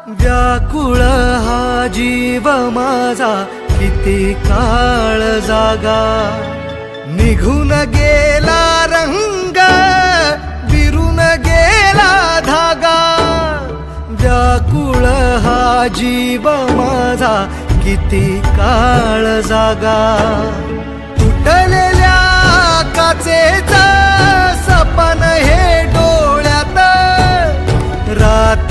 व्याकुळ हा जीव माझा किती काळ जागा, निघून गेला रंग विरून गेला धागा। व्याकुळ हा जीव माझा किती काळ जागा, तुटलेल्या काचेचं सपन हे डोळ्यात रात